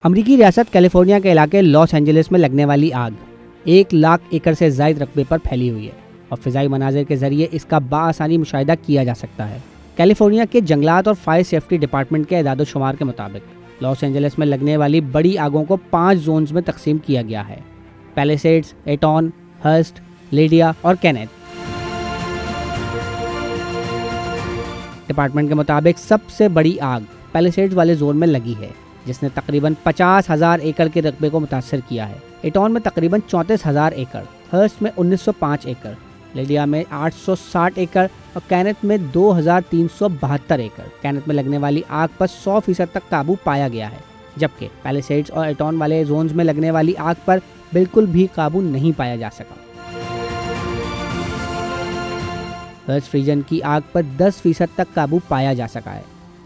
امریکی ریاست کیلیفورنیا کے علاقے لاس اینجلس میں لگنے والی آگ 1,00,000 ایکڑ سے زائد رقبے پر پھیلی ہوئی ہے اور فضائی مناظر کے ذریعے اس کا بآسانی مشاہدہ کیا جا سکتا ہے۔ کیلیفورنیا کے جنگلات اور فائر سیفٹی ڈپارٹمنٹ کے اعداد و شمار کے مطابق لاس اینجلس میں لگنے والی بڑی آگوں کو 5 زونز میں تقسیم کیا گیا ہے: پیلیسیڈز، ایٹون، ہرسٹ، لیڈیا اور کینیتھ۔ ڈپارٹمنٹ کے مطابق سب سے بڑی آگ پیلیسیڈز والے زون میں لگی ہے، جس نے تقریباً 50,000 ایکڑ کے رقبے کو متاثر کیا ہے۔ ایٹون میں تقریباً 34,000 ایکڑ، ہرسٹ میں 1905 ایکڑ، لیڈیا میں 860 ایکڑ اور کینیتھ میں 2,372 ایکڑ۔ کینیتھ میں لگنے والی آگ پر 100% تک قابو پایا گیا ہے، جبکہ پیلیسیڈز اور ایٹون والے زونز میں لگنے والی آگ پر بالکل بھی قابو نہیں پایا جا سکا۔ ہرسٹ ریجن کی آگ پر 10% تک قابو پایا جا سکا ہے۔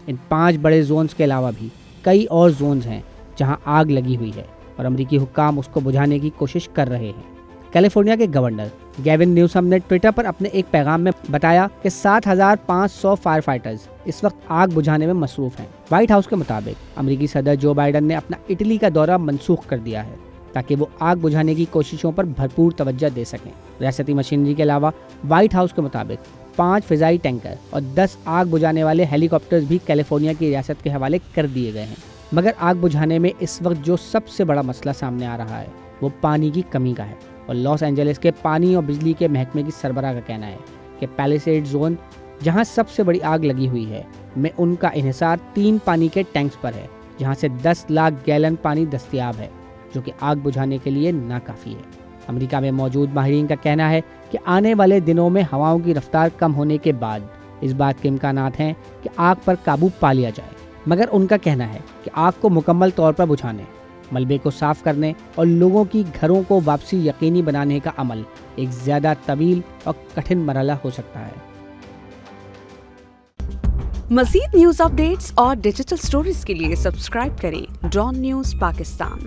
ان 5 بڑے زونز کے علاوہ بھی کئی اور زونز ہیں جہاں آگ لگی ہوئی ہے اور امریکی حکام اس کو بجھانے کی کوشش کر رہے ہیں۔ کیلیفورنیا کے گورنر گیون نیوسم نے ٹویٹر پر اپنے ایک پیغام میں بتایا کہ 7,500 فائر فائٹرز اس وقت آگ بجھانے میں مصروف ہیں۔ وائٹ ہاؤس کے مطابق امریکی صدر جو بائیڈن نے اپنا اٹلی کا دورہ منسوخ کر دیا ہے تاکہ وہ آگ بجھانے کی کوششوں پر بھرپور توجہ دے سکیں۔ ریاستی مشینری کے علاوہ وائٹ ہاؤس کے مطابق 5 فضائی ٹینکر اور 10 آگ بجھانے والے ہیلی کاپٹرز بھی کیلیفورنیا کی ریاست کے حوالے کر دیے گئے ہیں۔ مگر آگ بجھانے میں اس وقت جو سب سے بڑا مسئلہ سامنے آ رہا ہے وہ پانی کی کمی کا ہے، اور لاس اینجلس کے پانی اور بجلی کے محکمے کی سربراہ کا کہنا ہے کہ پیلیسیڈ زون، جہاں سب سے بڑی آگ لگی ہوئی ہے، میں ان کا انحصار 3 پانی کے ٹینکس پر ہے، جہاں سے 10 لاکھ گیلن پانی دستیاب ہے، جو کہ آگ بجھانے کے لیے ناکافی ہے۔ امریکہ میں موجود ماہرین کا کہنا ہے کہ آنے والے دنوں میں ہواؤں کی رفتار کم ہونے کے بعد اس بات کے امکانات ہیں کہ آگ پر قابو پا لیا جائے، مگر ان کا کہنا ہے کہ آگ کو مکمل طور پر بجھانے، ملبے کو صاف کرنے اور لوگوں کی گھروں کو واپسی یقینی بنانے کا عمل ایک زیادہ طویل اور کٹھن مرحلہ ہو سکتا ہے۔ مزید نیوز اپ ڈیٹس اور ڈیجیٹل سٹوریز کے لیے سبسکرائب کریں ڈان نیوز پاکستان۔